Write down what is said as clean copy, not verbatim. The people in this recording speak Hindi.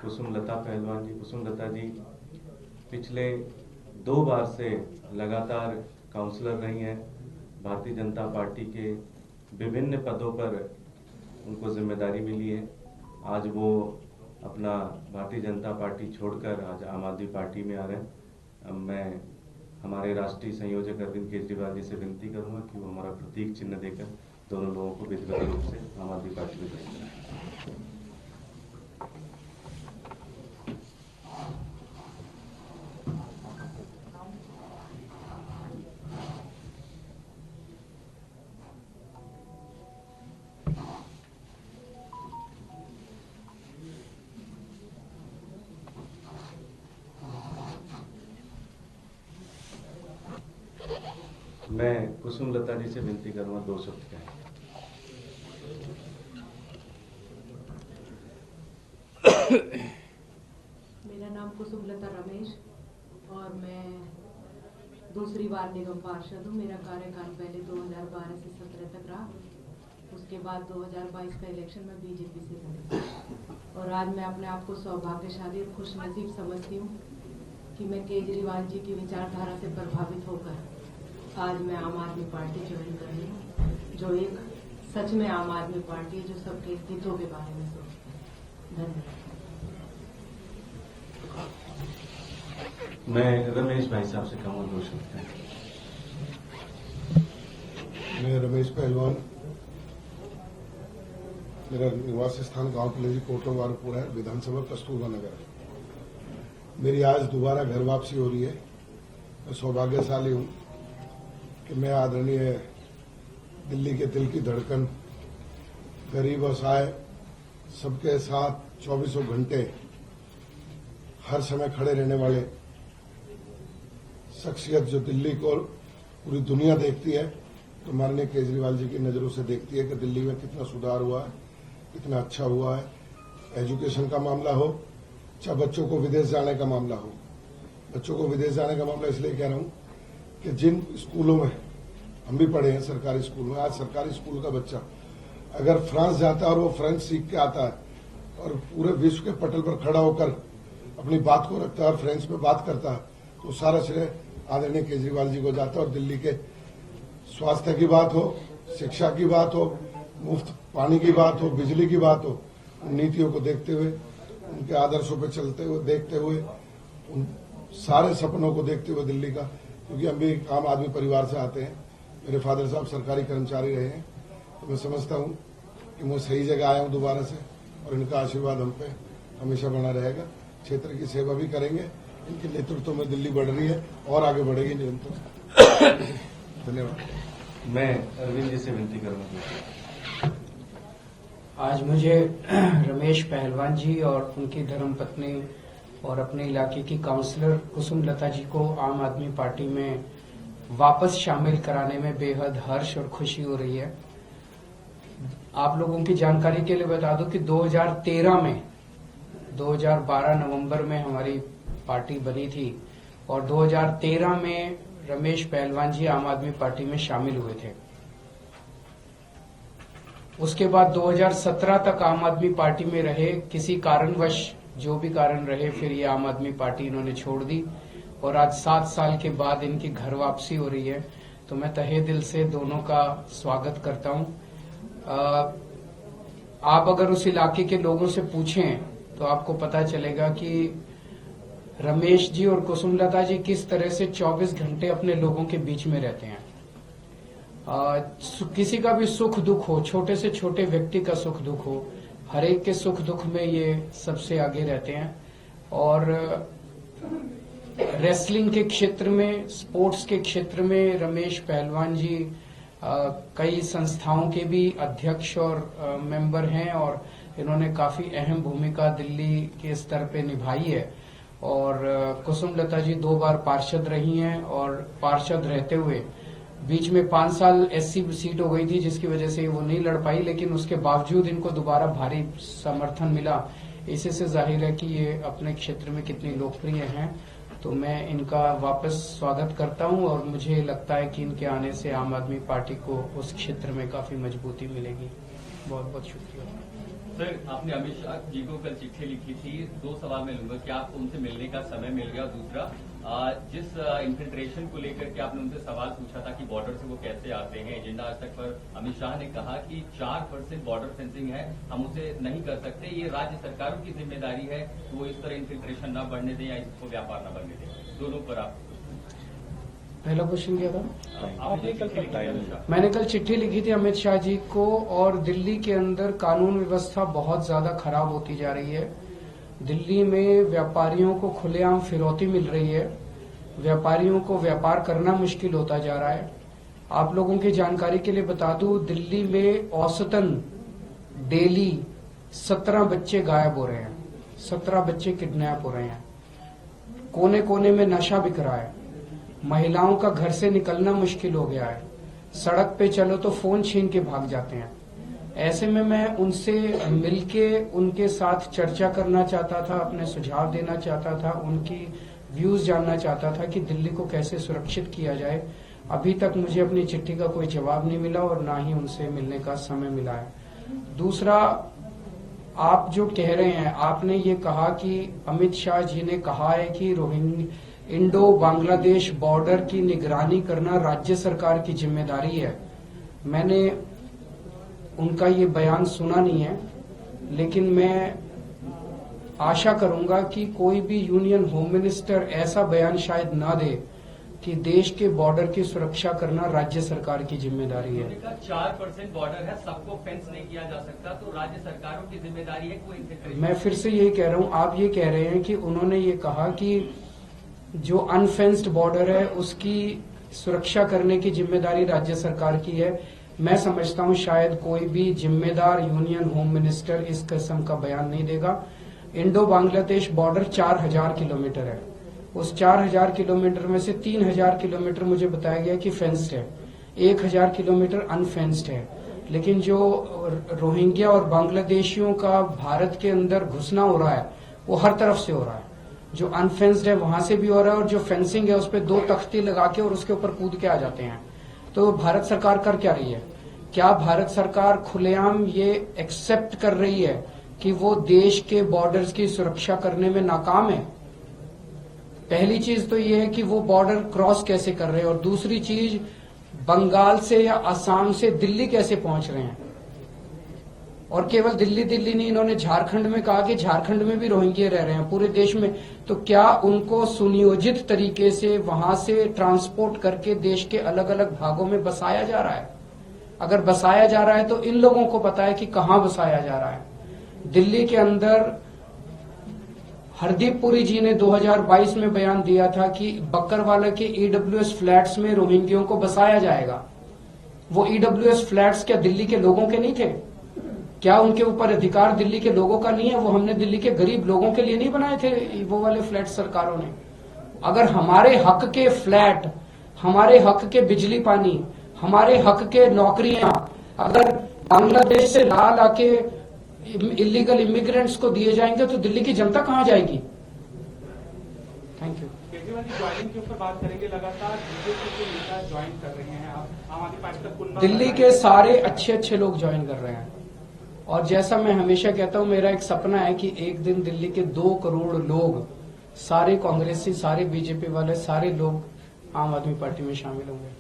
कुसुमलता पहलवान जी। कुसुमलता जी पिछले 2 बार से लगातार काउंसलर रही हैं। भारतीय जनता पार्टी के विभिन्न पदों पर उनको जिम्मेदारी मिली है। आज वो अपना भारतीय जनता पार्टी छोड़कर आज आम आदमी पार्टी में आ रहे हैं। मैं हमारे राष्ट्रीय संयोजक अरविंद केजरीवाल जी से विनती करूंगा कि वो हमारा प्रतीक चिन्ह देकर दोनों लोगों को विधिवत रूप से आम आदमी पार्टी में भेजें। मैं कुसुमलता जी से विनती करूंगा 2 शब्द कहें। मेरा नाम कुसुमलता रमेश और मैं दूसरी बार निगम पार्षद हूँ। मेरा कार्यकाल पहले 2012 से 17 तक रहा। उसके बाद 2022 का इलेक्शन में बीजेपी से लड़ी और आज मैं अपने आप को सौभाग्यशाली और खुशनसीब समझती हूँ कि मैं केजरीवाल जी की विचारधारा से प्रभावित होकर आज मैं आम आदमी पार्टी ज्वाइन कर रही हूँ, जो एक सच में आम आदमी पार्टी है, जो सबके हितों के बारे में सोचती है। धन्यवाद। मैं रमेश भाई साहब से कहूँगा 2 शब्द कहें। मैं रमेश पहलवान, मेरा निवास स्थान गांव कलेजी कोटो वारुपुर है, विधानसभा कस्तूरबा नगर है। मेरी आज दोबारा घर वापसी हो रही है। मैं सौभाग्यशाली हूं कि मैं आदरणीय दिल्ली के दिल की धड़कन, गरीब असहाय सबके साथ 24 घंटे हर समय खड़े रहने वाले शख्सियत जो दिल्ली को पूरी दुनिया देखती है तो माननीय केजरीवाल जी की नजरों से देखती है कि दिल्ली में कितना सुधार हुआ है, कितना अच्छा हुआ है। एजुकेशन का मामला हो, चाहे बच्चों को विदेश जाने का मामला हो। बच्चों को विदेश जाने का मामला इसलिए कह रहा हूं कि जिन स्कूलों में हम भी पढ़े हैं, सरकारी स्कूल में, आज सरकारी स्कूल का बच्चा अगर फ्रांस जाता है और वो फ्रेंच सीख के आता है और पूरे विश्व के पटल पर खड़ा होकर अपनी बात को रखता है और फ्रेंच में बात करता है, तो सारा श्रेय आदरणीय केजरीवाल जी को जाता है। और दिल्ली के स्वास्थ्य की बात हो, शिक्षा की बात हो, मुफ्त पानी की बात हो, बिजली की बात हो, उन नीतियों को देखते हुए, उनके आदर्शों पर चलते हुए, देखते हुए, उन सारे सपनों को देखते हुए दिल्ली का, क्योंकि हम भी आम आदमी परिवार से आते हैं, मेरे फादर साहब सरकारी कर्मचारी रहे हैं, तो मैं समझता हूं कि मैं सही जगह आया हूं दोबारा से और इनका आशीर्वाद हम पे हमेशा बना रहेगा। क्षेत्र की सेवा भी करेंगे। इनके नेतृत्व में दिल्ली बढ़ रही है और आगे बढ़ेगी निरंतर। धन्यवाद। मैं अरविंद जी से विनती करूंगा। आज मुझे रमेश पहलवान जी और उनकी धर्मपत्नी और अपने इलाके की काउंसलर कुसुमलता जी को आम आदमी पार्टी में वापस शामिल कराने में बेहद हर्ष और खुशी हो रही है। आप लोगों की जानकारी के लिए बता दूं कि 2013 में 2012 नवंबर में हमारी पार्टी बनी थी और 2013 में रमेश पहलवान जी आम आदमी पार्टी में शामिल हुए थे। उसके बाद 2017 तक आम आदमी पार्टी में रहे। किसी कारणवश, जो भी कारण रहे, फिर ये आम आदमी पार्टी इन्होंने छोड़ दी और आज 7 साल के बाद इनकी घर वापसी हो रही है। तो मैं तहे दिल से दोनों का स्वागत करता हूं। आप अगर उस इलाके के लोगों से पूछें तो आपको पता चलेगा कि रमेश जी और कुसुमलता जी किस तरह से 24 घंटे अपने लोगों के बीच में रहते हैं। किसी का भी सुख दुख हो, छोटे से छोटे व्यक्ति का सुख दुख हो, हर एक के सुख दुख में ये सबसे आगे रहते हैं। और रेसलिंग के क्षेत्र में, स्पोर्ट्स के क्षेत्र में रमेश पहलवान जी कई संस्थाओं के भी अध्यक्ष और मेंबर हैं और इन्होंने काफी अहम भूमिका दिल्ली के स्तर पे निभाई है। और कुसुमलता जी 2 बार पार्षद रही हैं और पार्षद रहते हुए बीच में 5 साल एससी सीट हो गई थी, जिसकी वजह से वो नहीं लड़ पाई, लेकिन उसके बावजूद इनको दोबारा भारी समर्थन मिला। इसी से जाहिर है कि ये अपने क्षेत्र में कितनी लोकप्रिय हैं। तो मैं इनका वापस स्वागत करता हूं और मुझे लगता है कि इनके आने से आम आदमी पार्टी को उस क्षेत्र में काफी मजबूती मिलेगी। बहुत बहुत शुक्रिया। सर, आपने अमित शाह जी को कल चिट्ठी लिखी थी। 2 सवाल मैं लूंगा, क्या आपको उनसे मिलने का समय मिल गया? दूसरा, जिस इन्फिल्ट्रेशन को लेकर के आपने उनसे सवाल पूछा था कि बॉर्डर से वो कैसे आते हैं, एजेंडा आज तक पर अमित शाह ने कहा कि 4% बॉर्डर फेंसिंग है, हम उसे नहीं कर सकते, ये राज्य सरकारों की जिम्मेदारी है कि वो इस तरह इन्फिल्ट्रेशन न बढ़ने दें या इसको व्यापार न बनने दें। दोनों पर आप पहला क्वेश्चन क्या था? आपने कल मैंने कल चिट्ठी लिखी थी अमित शाह जी को, और दिल्ली के अंदर कानून व्यवस्था बहुत ज्यादा खराब होती जा रही है। दिल्ली में व्यापारियों को खुलेआम फिरौती मिल रही है, व्यापारियों को व्यापार करना मुश्किल होता जा रहा है। आप लोगों की जानकारी के लिए बता दूं, दिल्ली में औसतन डेली 17 बच्चे गायब हो रहे हैं, 17 बच्चे किडनैप हो रहे हैं, कोने कोने में नशा बिक रहा है, महिलाओं का घर से निकलना मुश्किल हो गया है, सड़क पे चलो तो फोन छीन के भाग जाते हैं। ऐसे में मैं उनसे मिलके उनके साथ चर्चा करना चाहता था, अपने सुझाव देना चाहता था, उनकी व्यूज जानना चाहता था कि दिल्ली को कैसे सुरक्षित किया जाए। अभी तक मुझे अपनी चिट्ठी का कोई जवाब नहीं मिला और ना ही उनसे मिलने का समय मिला है। दूसरा, आप जो कह रहे हैं, आपने ये कहा कि अमित शाह जी ने कहा है कि इंडो बांग्लादेश बॉर्डर की निगरानी करना राज्य सरकार की जिम्मेदारी है। मैंने उनका ये बयान सुना नहीं है, लेकिन मैं आशा करूंगा कि कोई भी यूनियन होम मिनिस्टर ऐसा बयान शायद ना दे कि देश के बॉर्डर की सुरक्षा करना राज्य सरकार की जिम्मेदारी है। 4% बॉर्डर है, सबको फेंस नहीं किया जा सकता, तो राज्य सरकारों की जिम्मेदारी है कोई। मैं फिर से यही कह रहा हूं, आप ये कह रहे हैं कि उन्होंने ये कहा कि जो अनफेंस्ड बॉर्डर है उसकी सुरक्षा करने की जिम्मेदारी राज्य सरकार की है। मैं समझता हूं शायद कोई भी जिम्मेदार यूनियन होम मिनिस्टर इस किस्म का बयान नहीं देगा। इंडो बांग्लादेश बॉर्डर 4000 किलोमीटर है, उस 4000 किलोमीटर में से 3000 किलोमीटर मुझे बताया गया कि फेंस्ड है, 1000 किलोमीटर अनफेंस्ड है। लेकिन जो रोहिंग्या और बांग्लादेशियों का भारत के अंदर घुसना हो रहा है वो हर तरफ से हो रहा है। जो अनफेंस्ड है वहां से भी हो रहा है, और जो फेंसिंग है उस पर 2 तख्ती लगा के और उसके ऊपर कूद के आ जाते हैं। तो भारत सरकार कर क्या रही है? क्या भारत सरकार खुलेआम ये एक्सेप्ट कर रही है कि वो देश के बॉर्डर्स की सुरक्षा करने में नाकाम है? पहली चीज तो ये है कि वो बॉर्डर क्रॉस कैसे कर रहे हैं, और दूसरी चीज बंगाल से या असम से दिल्ली कैसे पहुंच रहे हैं। और केवल दिल्ली नहीं, इन्होंने झारखंड में कहा कि झारखंड में भी रोहिंग्या रह रहे हैं, पूरे देश में। तो क्या उनको सुनियोजित तरीके से वहां से ट्रांसपोर्ट करके देश के अलग अलग भागों में बसाया जा रहा है? अगर बसाया जा रहा है तो इन लोगों को पता है कि कहां बसाया जा रहा है। दिल्ली के अंदर हरदीप पुरी जी ने 2022 में बयान दिया था कि बक्करवाला के ईडब्ल्यूएस फ्लैट्स में रोहिंग्यों को बसाया जाएगा। वो ईडब्ल्यूएस फ्लैट्स क्या दिल्ली के लोगों के नहीं थे? क्या उनके ऊपर अधिकार दिल्ली के लोगों का नहीं है? वो हमने दिल्ली के गरीब लोगों के लिए नहीं बनाए थे वो वाले फ्लैट सरकारों ने? अगर हमारे हक के फ्लैट, हमारे हक के बिजली पानी, हमारे हक के नौकरियां अगर बांग्लादेश से लाके इलीगल इमिग्रेंट्स को दिए जाएंगे तो दिल्ली की जनता कहां जाएगी? Thank you. Kejriwal ji joining के ऊपर बात करेंगे। लगातार बीजेपी के नेता ज्वाइन कर रहे हैं, आम आदमी पार्टी का दिल्ली के सारे अच्छे लोग ज्वाइन कर रहे हैं, और जैसा मैं हमेशा कहता हूं, मेरा एक सपना है कि एक दिन दिल्ली के 2 करोड़ लोग, सारे कांग्रेसी, सारे बीजेपी वाले, सारे लोग आम आदमी पार्टी में शामिल होंगे।